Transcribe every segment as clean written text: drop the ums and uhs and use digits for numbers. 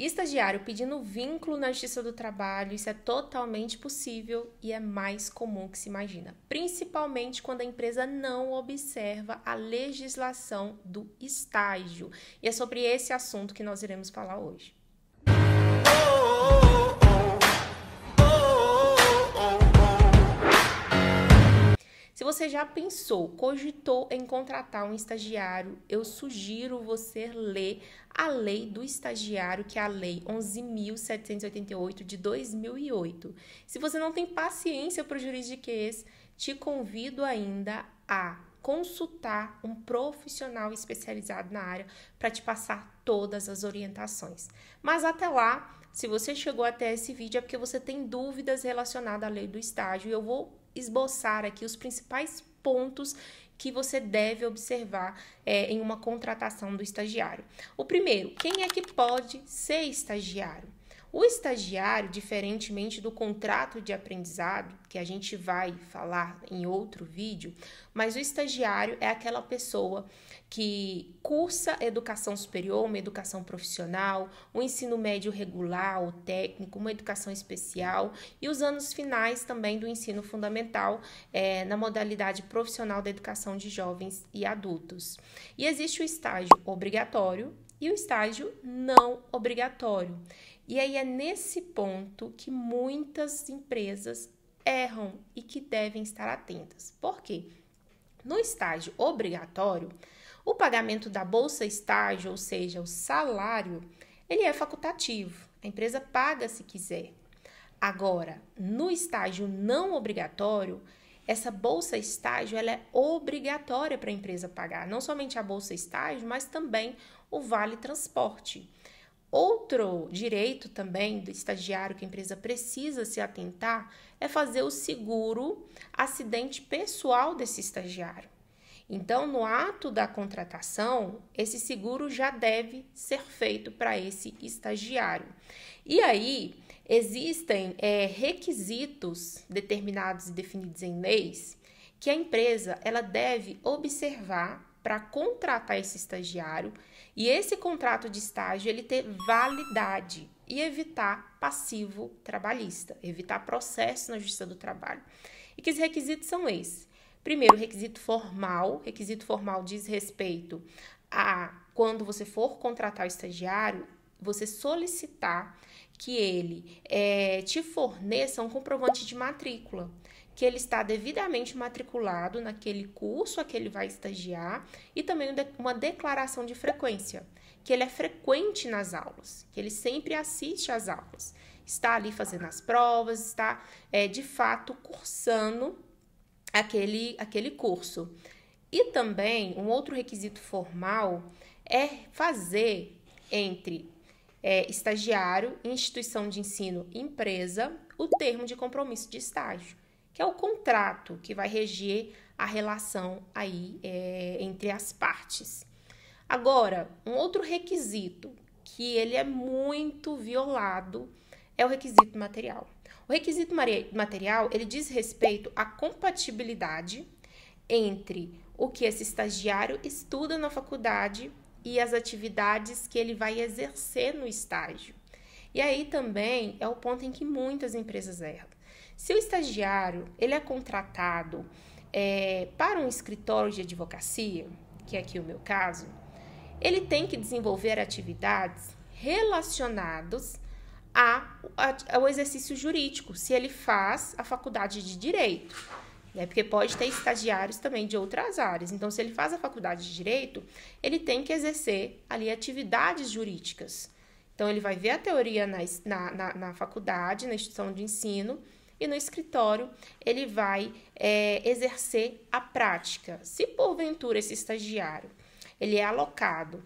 Estagiário pedindo vínculo na Justiça do Trabalho, isso é totalmente possível e é mais comum que se imagina, principalmente quando a empresa não observa a legislação do estágio. E é sobre esse assunto que nós iremos falar hoje. Se você já pensou, cogitou em contratar um estagiário, eu sugiro você ler a lei do estagiário, que é a lei 11.788 de 2008. Se você não tem paciência para o juridiquês, te convido ainda a consultar um profissional especializado na área para te passar todas as orientações. Mas até lá, se você chegou até esse vídeo é porque você tem dúvidas relacionadas à lei do estágio e eu vou esboçar aqui os principais pontos que você deve observar em uma contratação do estagiário. O primeiro, quem é que pode ser estagiário? O estagiário, diferentemente do contrato de aprendizado, que a gente vai falar em outro vídeo, mas o estagiário é aquela pessoa que cursa educação superior, uma educação profissional, um ensino médio regular ou técnico, uma educação especial e os anos finais também do ensino fundamental na modalidade profissional da educação de jovens e adultos. E existe o estágio obrigatório e o estágio não obrigatório. E aí é nesse ponto que muitas empresas erram e que devem estar atentas. Por quê? No estágio obrigatório, o pagamento da bolsa estágio, ou seja, o salário, ele é facultativo. A empresa paga se quiser. Agora, no estágio não obrigatório, essa bolsa estágio ela é obrigatória para a empresa pagar. Não somente a bolsa estágio, mas também o vale transporte. Outro direito também do estagiário que a empresa precisa se atentar é fazer o seguro acidente pessoal desse estagiário. Então, no ato da contratação, esse seguro já deve ser feito para esse estagiário. E aí, existem requisitos determinados e definidos em leis que a empresa ela deve observar para contratar esse estagiário e esse contrato de estágio ele ter validade e evitar passivo trabalhista, evitar processo na Justiça do Trabalho. E que os requisitos são esses? Primeiro, requisito formal diz respeito a quando você for contratar o estagiário, você solicitar que ele te forneça um comprovante de matrícula, que ele está devidamente matriculado naquele curso a que ele vai estagiar e também uma declaração de frequência, que ele é frequente nas aulas, que ele sempre assiste às aulas, está ali fazendo as provas, está de fato cursando aquele curso. E também um outro requisito formal é fazer entre estagiário, instituição de ensino, empresa, o termo de compromisso de estágio, que é o contrato que vai reger a relação aí entre as partes. Agora, um outro requisito que ele é muito violado é o requisito material. O requisito material, ele diz respeito à compatibilidade entre o que esse estagiário estuda na faculdade e as atividades que ele vai exercer no estágio. E aí também é o ponto em que muitas empresas erram. Se o estagiário ele é contratado para um escritório de advocacia, que é aqui o meu caso, ele tem que desenvolver atividades relacionadas ao exercício jurídico, se ele faz a faculdade de Direito, né? Porque pode ter estagiários também de outras áreas. Então, se ele faz a faculdade de Direito, ele tem que exercer ali atividades jurídicas. Então, ele vai ver a teoria na faculdade, na instituição de ensino, e no escritório ele vai exercer a prática. Se porventura esse estagiário ele é alocado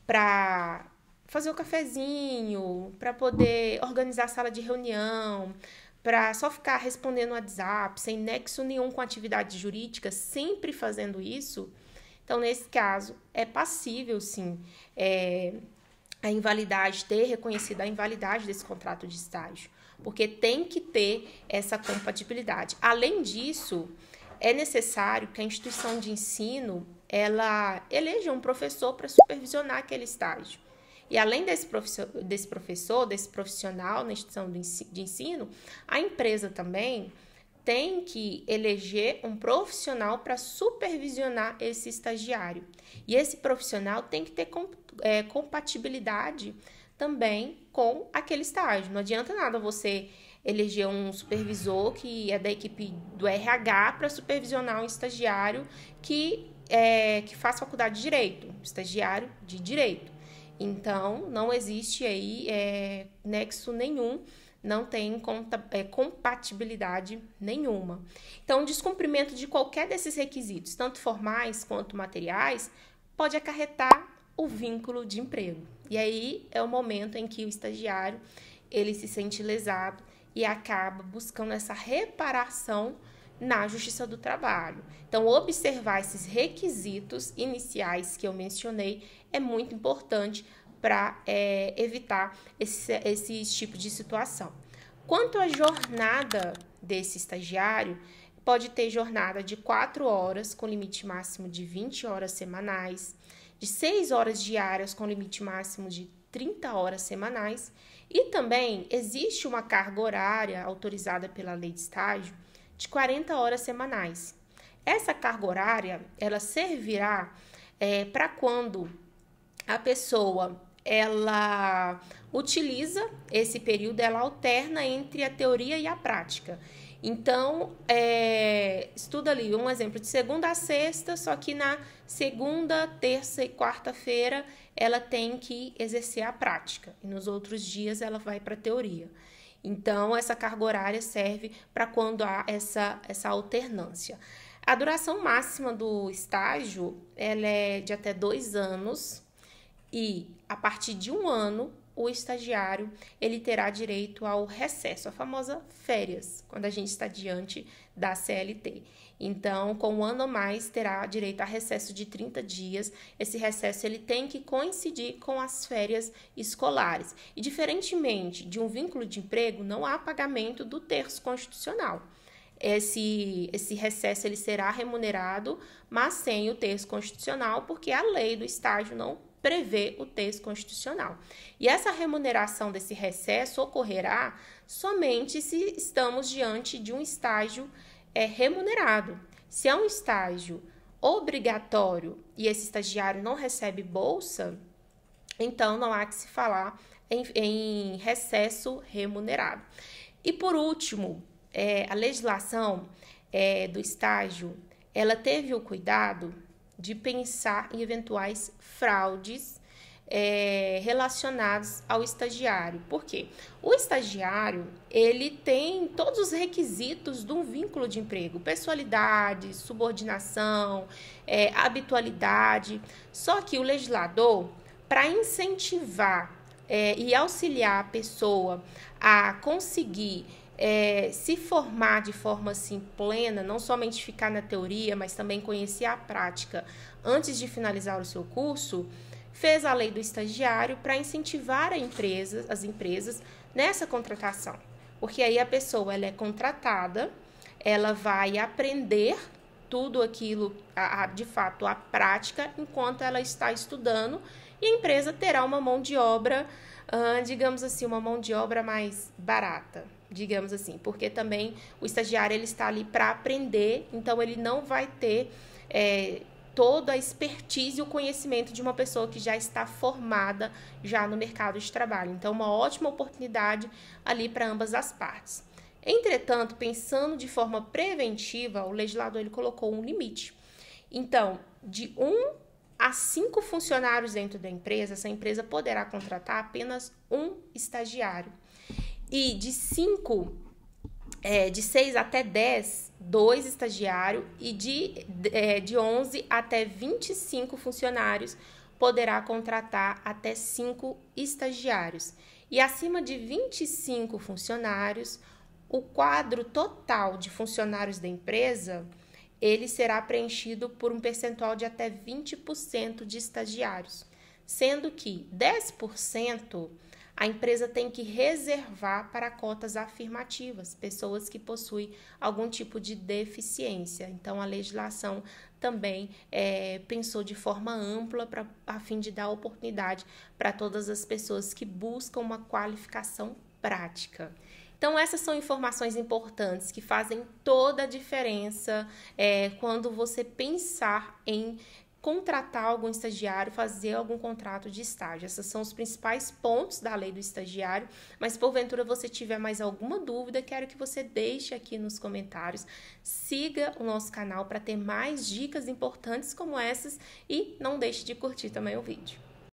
para fazer o cafezinho, para poder organizar a sala de reunião, para só ficar respondendo no WhatsApp, sem nexo nenhum com atividades jurídicas, sempre fazendo isso, então nesse caso é passível sim a invalidade, ter reconhecido a invalidade desse contrato de estágio, porque tem que ter essa compatibilidade. Além disso, é necessário que a instituição de ensino ela eleja um professor para supervisionar aquele estágio. E além desse professor, desse profissional na instituição de ensino, a empresa também tem que eleger um profissional para supervisionar esse estagiário. E esse profissional tem que ter compatibilidade também com aquele estágio. Não adianta nada você eleger um supervisor que é da equipe do RH para supervisionar um estagiário que faz faculdade de Direito, estagiário de Direito. Então, não existe aí nexo nenhum, não tem compatibilidade nenhuma. Então, o descumprimento de qualquer desses requisitos, tanto formais quanto materiais, pode acarretar o vínculo de emprego. E aí é o momento em que o estagiário ele se sente lesado e acaba buscando essa reparação na Justiça do Trabalho. Então, observar esses requisitos iniciais que eu mencionei é muito importante para evitar esse tipo de situação. Quanto à jornada desse estagiário, pode ter jornada de 4 horas, com limite máximo de 20 horas semanais, de 6 horas diárias, com limite máximo de 30 horas semanais, e também existe uma carga horária autorizada pela lei de estágio de 40 horas semanais. Essa carga horária, ela servirá para quando a pessoa ela utiliza esse período, ela alterna entre a teoria e a prática. Então, estuda ali um exemplo de segunda a sexta, só que na segunda, terça e quarta-feira ela tem que exercer a prática e nos outros dias ela vai para a teoria. Então, essa carga horária serve para quando há essa alternância. A duração máxima do estágio ela é de até 2 anos e, a partir de 1 ano, o estagiário ele terá direito ao recesso, a famosa férias, quando a gente está diante da CLT. Então, com 1 ano ou mais, terá direito a recesso de 30 dias. Esse recesso ele tem que coincidir com as férias escolares. E, diferentemente de um vínculo de emprego, não há pagamento do terço constitucional. Esse recesso ele será remunerado, mas sem o terço constitucional, porque a lei do estágio não prevê o texto constitucional. E essa remuneração desse recesso ocorrerá somente se estamos diante de um estágio remunerado. Se é um estágio obrigatório e esse estagiário não recebe bolsa, então não há que se falar em recesso remunerado. E por último, a legislação do estágio, ela teve o cuidado de pensar em eventuais fraudes relacionados ao estagiário. Por quê? O estagiário, ele tem todos os requisitos de um vínculo de emprego, pessoalidade, subordinação, habitualidade, só que o legislador, para incentivar e auxiliar a pessoa a conseguir se formar de forma assim plena, não somente ficar na teoria, mas também conhecer a prática antes de finalizar o seu curso, fez a lei do estagiário para incentivar as empresas nessa contratação. Porque aí a pessoa ela é contratada, ela vai aprender tudo aquilo, de fato, a prática, enquanto ela está estudando, e a empresa terá uma mão de obra, digamos assim, uma mão de obra mais barata, digamos assim, porque também o estagiário ele está ali para aprender, então ele não vai ter toda a expertise e o conhecimento de uma pessoa que já está formada já no mercado de trabalho. Então, uma ótima oportunidade ali para ambas as partes. Entretanto, pensando de forma preventiva, o legislador ele colocou um limite. Então, de 1 a 5 funcionários dentro da empresa, essa empresa poderá contratar apenas um estagiário. E de 6 até 10, 2 estagiários, e de 11 até 25 funcionários poderá contratar até 5 estagiários. E acima de 25 funcionários, o quadro total de funcionários da empresa ele será preenchido por um percentual de até 20% de estagiários, sendo que 10% a empresa tem que reservar para cotas afirmativas, pessoas que possuem algum tipo de deficiência. Então, a legislação também pensou de forma ampla a fim de dar oportunidade para todas as pessoas que buscam uma qualificação prática. Então, essas são informações importantes que fazem toda a diferença quando você pensar em contratar algum estagiário, fazer algum contrato de estágio. Esses são os principais pontos da lei do estagiário, mas se porventura você tiver mais alguma dúvida, quero que você deixe aqui nos comentários. Siga o nosso canal para ter mais dicas importantes como essas e não deixe de curtir também o vídeo.